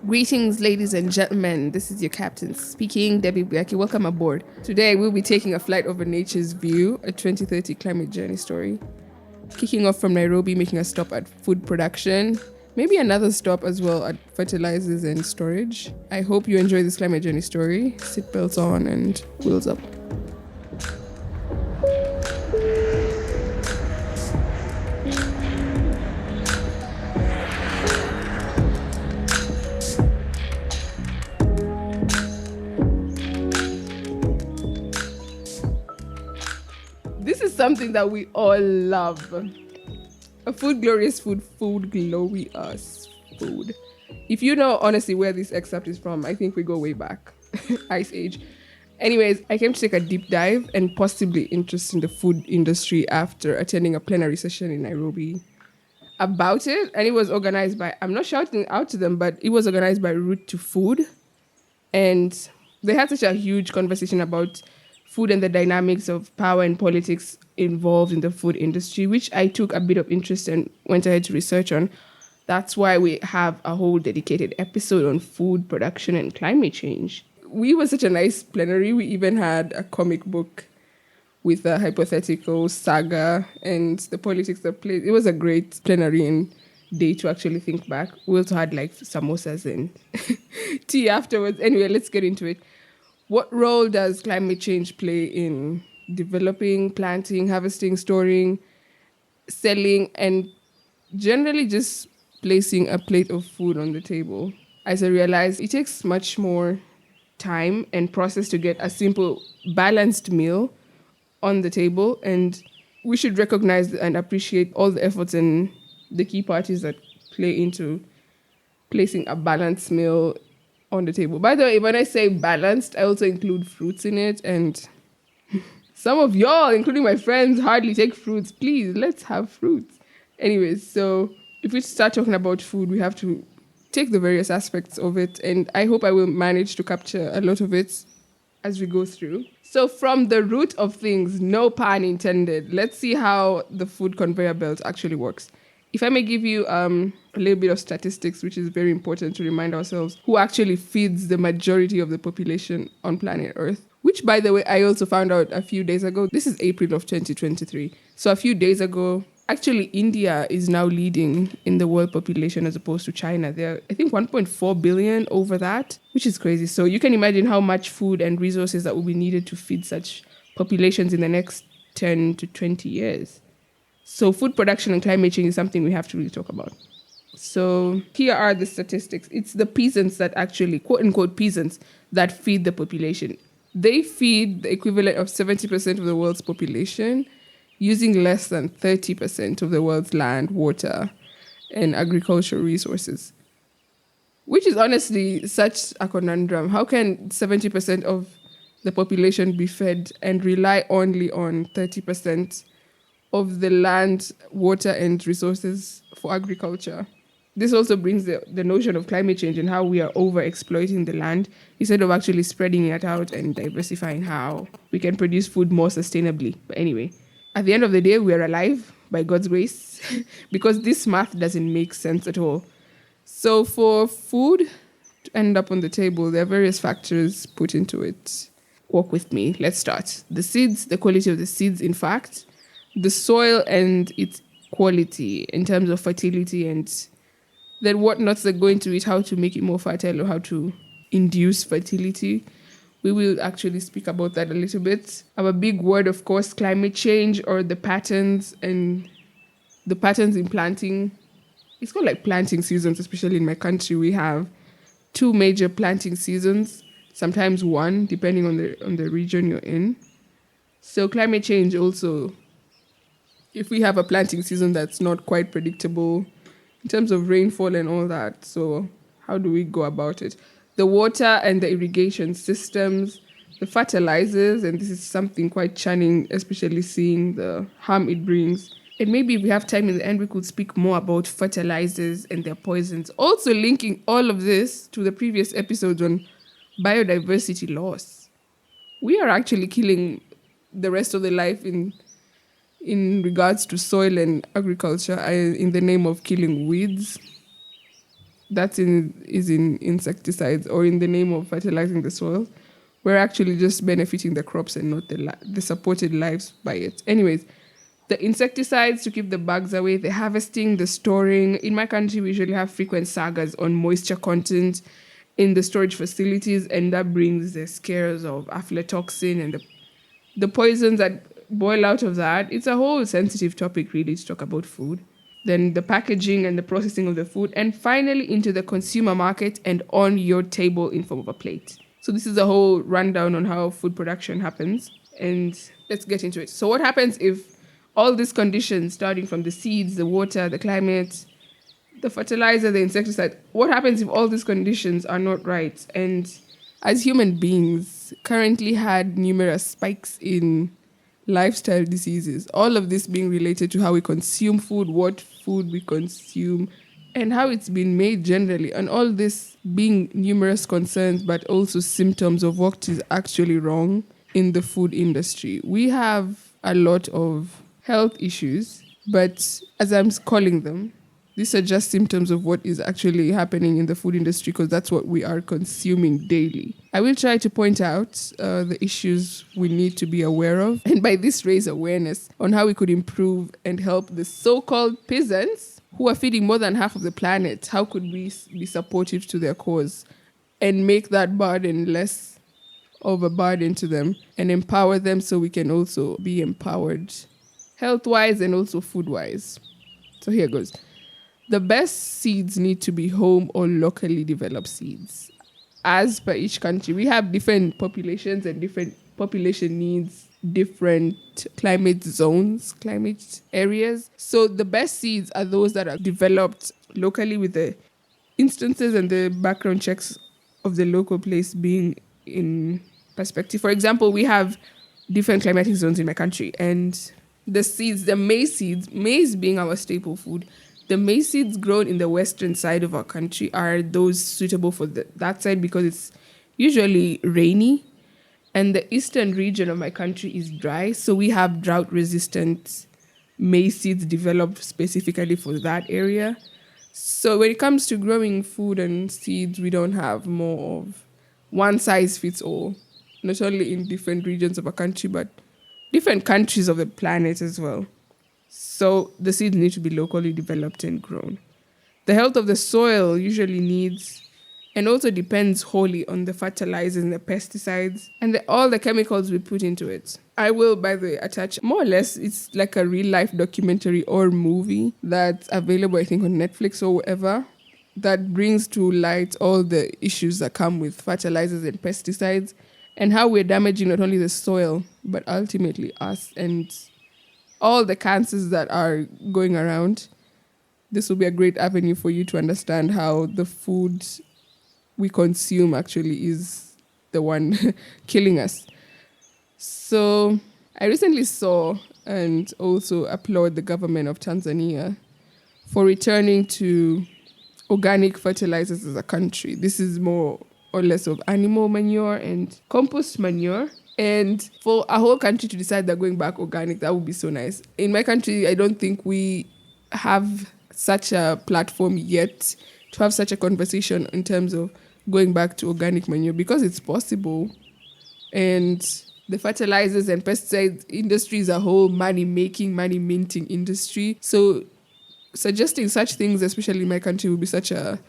Greetings, ladies and gentlemen. This is your captain speaking, Debbie Biaki. Welcome aboard. Today, we'll be taking a flight over nature's view, a 2030 climate journey story. Kicking off from Nairobi, making a stop at food production, maybe another stop as well at fertilizers and storage. I hope you enjoy this climate journey story. Seatbelts on and wheels up. This is something that we all love. A food glorious food glorious food. If you know honestly where this excerpt is from, I think we go way back. Ice Age. Anyways, I came to take a deep dive and possibly interest in the food industry after attending a plenary session in Nairobi about it. And it was organized by, I'm not shouting out to them, but it was organized by Root to Food. And they had such a huge conversation about food and the dynamics of power and politics involved in the food industry, which I took a bit of interest and went ahead to research on. That's why we have a whole dedicated episode on food production and climate change. We were such a nice plenary. We even had a comic book with a hypothetical saga and the politics that played. It was a great plenary and day to actually think back. We also had like samosas and tea afterwards. Anyway, let's get into it. What role does climate change play in developing, planting, harvesting, storing, selling, and generally just placing a plate of food on the table? As I realized, it takes much more time and process to get a simple, balanced meal on the table, and we should recognize and appreciate all the efforts and the key parties that play into placing a balanced meal on the table. By the way, when I say balanced, I also include fruits in it, and some of y'all, including my friends, hardly take fruits. Please, let's have fruits. Anyways, so if we start talking about food, we have to take the various aspects of it, and I hope I will manage to capture a lot of it as we go through. So from the root of things, no pun intended, let's see how the food conveyor belt actually works. If I may give you a little bit of statistics, which is very important to remind ourselves, who actually feeds the majority of the population on planet Earth, which, by the way, I also found out a few days ago. This is April of 2023. So a few days ago, actually, India is now leading in the world population as opposed to China. They're, I think, 1.4 billion over that, which is crazy. So you can imagine how much food and resources that will be needed to feed such populations in the next 10 to 20 years. So food production and climate change is something we have to really talk about. So here are the statistics. It's the peasants that actually, quote unquote peasants, that feed the population. They feed the equivalent of 70% of the world's population using less than 30% of the world's land, water, and agricultural resources, which is honestly such a conundrum. How can 70% of the population be fed and rely only on 30% of the land, water, and resources for agriculture? This also brings the notion of climate change and how we are over-exploiting the land instead of actually spreading it out and diversifying how we can produce food more sustainably. But anyway, at the end of the day, we are alive by God's grace because this math doesn't make sense at all. So for food to end up on the table, there are various factors put into it. Walk with me. Let's start. The seeds, the quality of the seeds, in fact, the soil and its quality in terms of fertility, and then what nuts are going to it, how to make it more fertile or how to induce fertility. We will actually speak about that a little bit. Our big word, of course, climate change, or the patterns in planting. It's called like planting seasons, especially in my country. We have 2 major planting seasons, sometimes 1, depending on the region you're in. So climate change also, if we have a planting season that's not quite predictable in terms of rainfall and all that, so how do we go about it? The water and the irrigation systems, the fertilizers, and this is something quite churning, especially seeing the harm it brings. And maybe if we have time in the end, we could speak more about fertilizers and their poisons. Also linking all of this to the previous episodes on biodiversity loss. We are actually killing the rest of the life in in regards to soil and agriculture in the name of killing weeds. Is in insecticides, or in the name of fertilizing the soil. We're actually just benefiting the crops and not the supported lives by it. Anyways, the insecticides to keep the bugs away, the harvesting, the storing. In my country, we usually have frequent sagas on moisture content in the storage facilities, and that brings the scares of aflatoxin and the poisons that boil out of that. It's a whole sensitive topic, really, to talk about food. Then the packaging and the processing of the food, and finally into the consumer market and on your table in form of a plate. So this is a whole rundown on how food production happens, and let's get into it. So what happens if all these conditions, starting from the seeds, the water, the climate, the fertilizer, the insecticide, what happens if all these conditions are not right? And as human beings, currently had numerous spikes in lifestyle diseases, all of this being related to how we consume food, what food we consume, and how it's been made generally, and all this being numerous concerns, but also symptoms of what is actually wrong in the food industry. We have a lot of health issues, but as I'm calling them, these are just symptoms of what is actually happening in the food industry, because that's what we are consuming daily. I will try to point out the issues we need to be aware of, and by this raise awareness on how we could improve and help the so-called peasants who are feeding more than half of the planet. How could we be supportive to their cause and make that burden less of a burden to them and empower them so we can also be empowered health-wise and also food-wise. So here goes. The best seeds need to be home or locally developed seeds. As per each country, we have different populations, and different population needs different climate zones, climate areas. So the best seeds are those that are developed locally, with the instances and the background checks of the local place being in perspective. For example, we have different climatic zones in my country, and the seeds, the maize being our staple food, the maize seeds grown in the western side of our country are those suitable for that side, because it's usually rainy, and the eastern region of my country is dry. So we have drought-resistant maize seeds developed specifically for that area. So when it comes to growing food and seeds, we don't have more of one size fits all, not only in different regions of our country, but different countries of the planet as well. So the seeds need to be locally developed and grown. The health of the soil usually needs and also depends wholly on the fertilizers and the pesticides and all the chemicals we put into it. I will, by the way, attach more or less, it's like a real life documentary or movie that's available, I think, on Netflix or whatever, that brings to light all the issues that come with fertilizers and pesticides and how we're damaging not only the soil, but ultimately us and all the cancers that are going around. This will be a great avenue for you to understand how the food we consume actually is the one killing us. So I recently saw and also applaud the government of Tanzania for returning to organic fertilizers as a country. This is more or less of animal manure and compost manure. And for a whole country to decide they're going back organic, that would be so nice. In my country, I don't think we have such a platform yet to have such a conversation in terms of going back to organic manure, because it's possible. And the fertilizers and pesticides industry is a whole money-making, money-minting industry. So suggesting such things, especially in my country, would be such a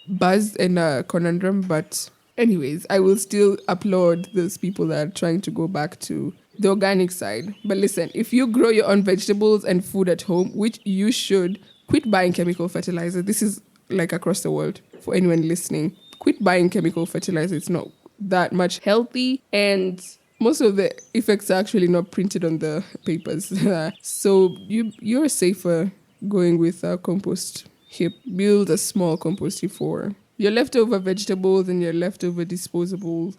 buzz and a conundrum. But anyways, I will still applaud those people that are trying to go back to the organic side. But listen, if you grow your own vegetables and food at home, which you should, quit buying chemical fertilizer. This is like across the world for anyone listening. Quit buying chemical fertilizer. It's not that much healthy, and most of the effects are actually not printed on the papers. So you're safer going with a compost heap. Build a small compost heap for your leftover vegetables and your leftover disposable,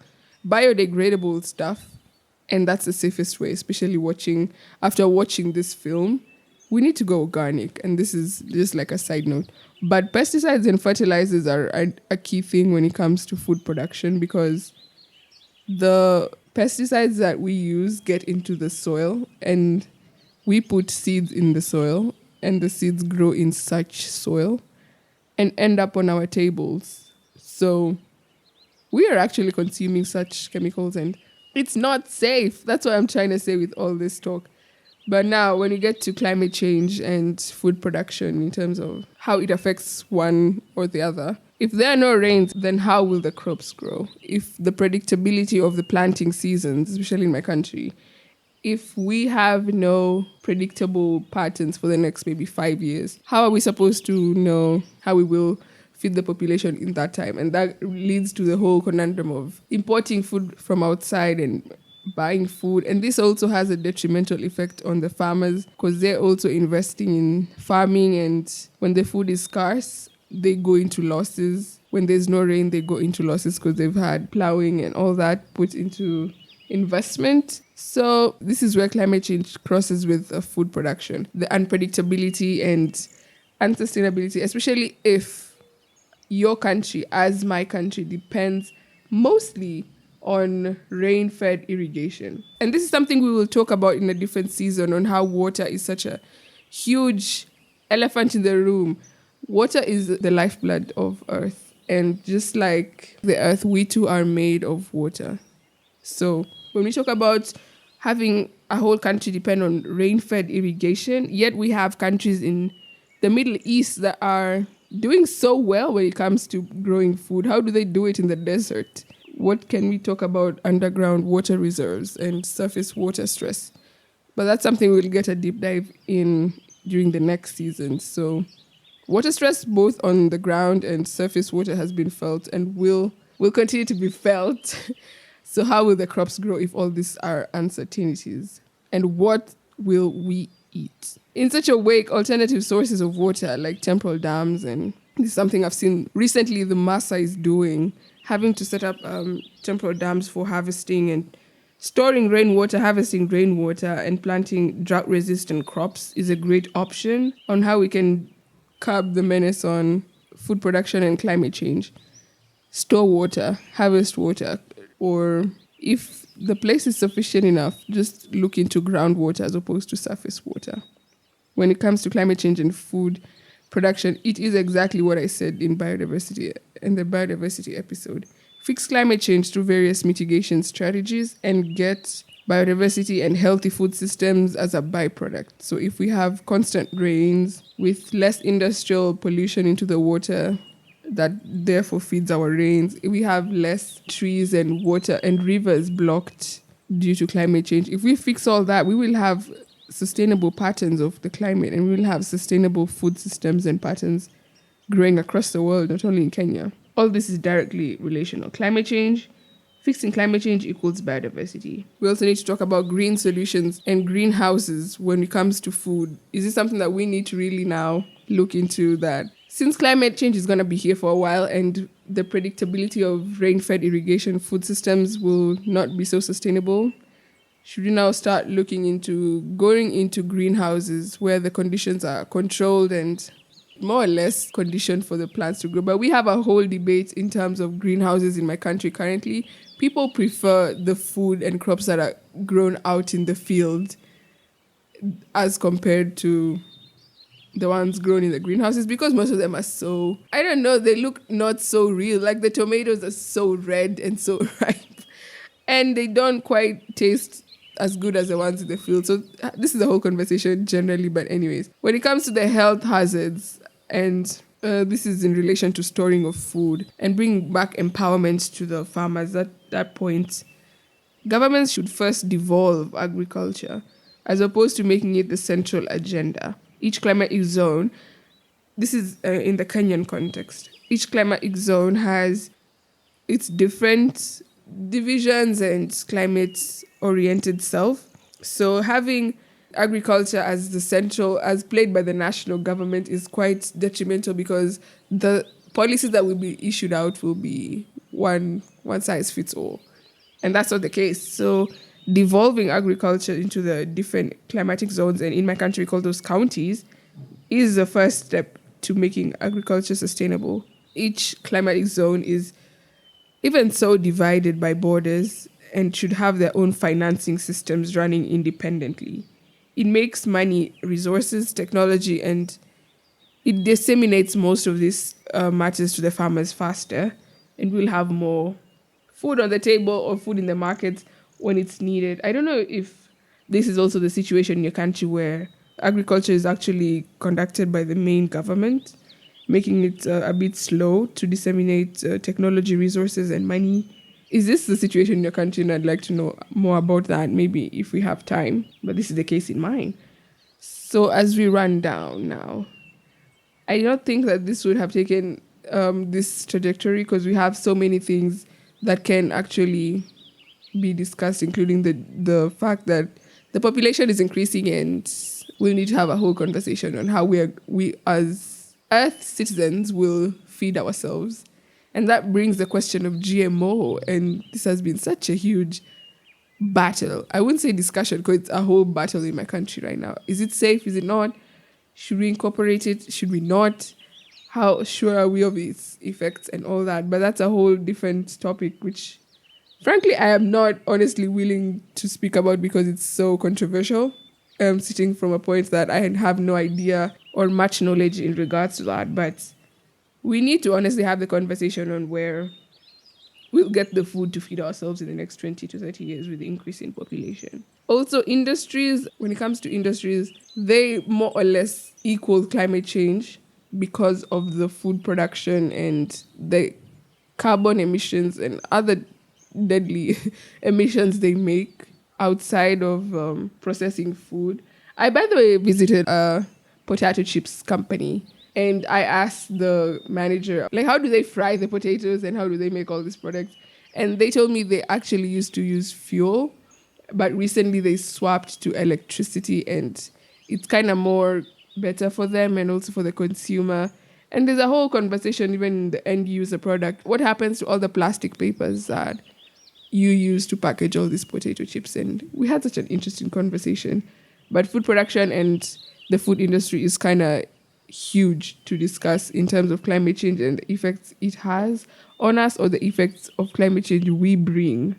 biodegradable stuff. And that's the safest way, especially after watching this film. We need to go organic, and this is just like a side note. But pesticides and fertilizers are a key thing when it comes to food production, because the pesticides that we use get into the soil, and we put seeds in the soil and the seeds grow in such soil and end up on our tables. So we are actually consuming such chemicals and it's not safe. That's what I'm trying to say with all this talk. But now, when you get to climate change and food production in terms of how it affects one or the other, if there are no rains, then how will the crops grow? If the predictability of the planting seasons, especially in my country, if we have no predictable patterns for the next maybe 5 years, how are we supposed to know how we will feed the population in that time? And that leads to the whole conundrum of importing food from outside and buying food. And this also has a detrimental effect on the farmers because they're also investing in farming. And when the food is scarce, they go into losses. When there's no rain, they go into losses because they've had plowing and all that put into investment. So this is where climate change crosses with food production. The unpredictability and unsustainability, especially if your country, as my country, depends mostly on rain-fed irrigation. And this is something we will talk about in a different season on how water is such a huge elephant in the room. Water is the lifeblood of Earth. And just like the Earth, we too are made of water. So when we talk about having a whole country depend on rain-fed irrigation, yet we have countries in the Middle East that are doing so well when it comes to growing food. How do they do it in the desert? What can we talk about underground water reserves and surface water stress? But that's something we'll get a deep dive in during the next season. So water stress both on the ground and surface water has been felt and will continue to be felt. So how will the crops grow if all these are uncertainties? And what will we eat? In such a wake, alternative sources of water like temporal dams, and this is something I've seen recently the Masa is doing, having to set up temporal dams for harvesting and storing rainwater, harvesting rainwater and planting drought-resistant crops is a great option on how we can curb the menace on food production and climate change. Store water, harvest water, or if the place is sufficient enough, just look into groundwater as opposed to surface water. When it comes to climate change and food production, it is exactly what I said in the biodiversity episode. Fix climate change through various mitigation strategies and get biodiversity and healthy food systems as a byproduct. So if we have constant rains with less industrial pollution into the water that therefore feeds our rains, if we have less trees and water and rivers blocked due to climate change, if we fix all that, we will have sustainable patterns of the climate and we will have sustainable food systems and patterns growing across the world, not only in Kenya. All this is directly relational. Climate change, fixing climate change equals biodiversity. We also need to talk about green solutions and greenhouses when it comes to food. Is this something that we need to really now look into that? Since climate change is going to be here for a while and the predictability of rain-fed irrigation food systems will not be so sustainable, should we now start looking into going into greenhouses where the conditions are controlled and more or less conditioned for the plants to grow? But we have a whole debate in terms of greenhouses in my country currently. People prefer the food and crops that are grown out in the field as compared to the ones grown in the greenhouses because most of them are so, I don't know, they look not so real. Like the tomatoes are so red and so ripe and they don't quite taste as good as the ones in the field. So this is a whole conversation generally, but anyways, when it comes to the health hazards, and this is in relation to storing of food and bring back empowerment to the farmers, at that point, governments should first devolve agriculture as opposed to making it the central agenda. Each climatic zone, this is in the Kenyan context, each climatic zone has its different divisions and climate-oriented self. So having agriculture as the central, as played by the national government, is quite detrimental because the policies that will be issued out will be one size fits all. And that's not the case. So devolving agriculture into the different climatic zones, and in my country we call those counties, is the first step to making agriculture sustainable. Each climatic zone is even so divided by borders and should have their own financing systems running independently. it makes money, resources, technology, and it disseminates most of these matters to the farmers faster, and we'll have more food on the table or food in the market when it's needed. I don't know if this is also the situation in your country where agriculture is actually conducted by the main government, making it a bit slow to disseminate technology, resources, and money. Is this the situation in your country? And I'd like to know more about that, maybe if we have time. But this is the case in mine. So as we run down now, I don't think that this would have taken this trajectory because we have so many things that can actually be discussed, including the fact that the population is increasing and we'll need to have a whole conversation on how we as Earth citizens will feed ourselves. And that brings the question of GMO. And this has been such a huge battle. I wouldn't say discussion because it's a whole battle in my country right now. Is it safe? Is it not? Should we incorporate it? Should we not? How sure are we of its effects and all that? But that's a whole different topic, which frankly, I am not honestly willing to speak about because it's so controversial. Sitting from a point that I have no idea or much knowledge in regards to that. But we need to honestly have the conversation on where we'll get the food to feed ourselves in the next 20 to 30 years with the increase in population. Also, industries, when it comes to industries, they more or less equal climate change because of the food production and the carbon emissions and other deadly emissions they make outside of processing food. I, by the way, visited a potato chips company and I asked the manager, like, how do they fry the potatoes and how do they make all these products? And they told me they actually used to use fuel, but recently they swapped to electricity and it's kind of more better for them and also for the consumer. And there's a whole conversation even in the end user product. What happens to all the plastic papers that you use to package all these potato chips? And we had such an interesting conversation. But food production and the food industry is kind of huge to discuss in terms of climate change and the effects it has on us or the effects of climate change we bring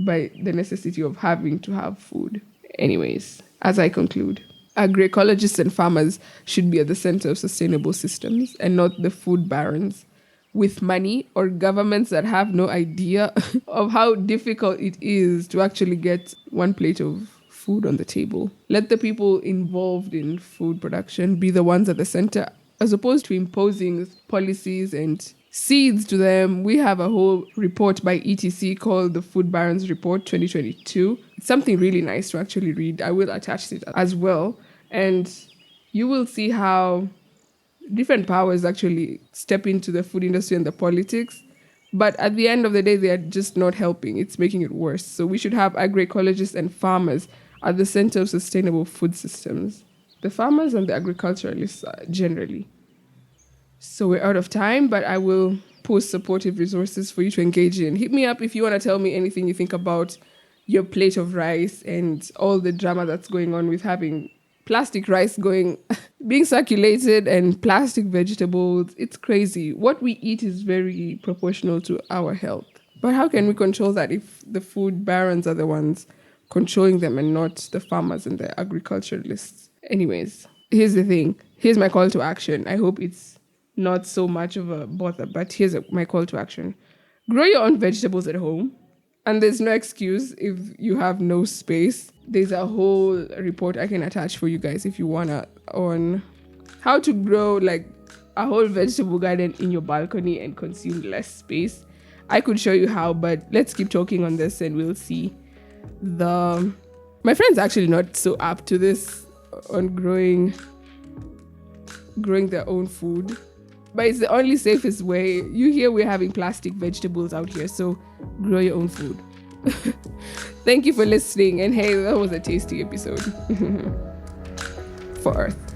by the necessity of having to have food. Anyways, as I conclude, agroecologists and farmers should be at the center of sustainable systems and not the food barons with money or governments that have no idea of how difficult it is to actually get one plate of food on the table. Let the people involved in food production be the ones at the center, as opposed to imposing policies and seeds to them. We have a whole report by ETC called the Food Barons Report 2022. It's something really nice to actually read. I will attach it as well. And you will see how different powers actually step into the food industry and the politics. But at the end of the day, they are just not helping. It's making it worse. So we should have agroecologists and farmers at the center of sustainable food systems. The farmers and the agriculturalists generally. So we're out of time, but I will post supportive resources for you to engage in. Hit me up if you want to tell me anything you think about your plate of rice and all the drama that's going on with having plastic rice being circulated and plastic vegetables. It's crazy. What we eat is very proportional to our health. But how can we control that if the food barons are the ones controlling them and not the farmers and the agriculturalists? Anyways, here's the thing. Here's my call to action. I hope it's not so much of a bother, but here's my call to action. Grow your own vegetables at home. And there's no excuse if you have no space. There's a whole report I can attach for you guys if you wanna on how to grow like a whole vegetable garden in your balcony and consume less space. I could show you how, but let's keep talking on this and we'll see. My friend's actually not so up to this on growing their own food, but it's the only safest way. You hear we're having plastic vegetables out here, so grow your own food. Thank you for listening, and hey, that was a tasty episode for Earth.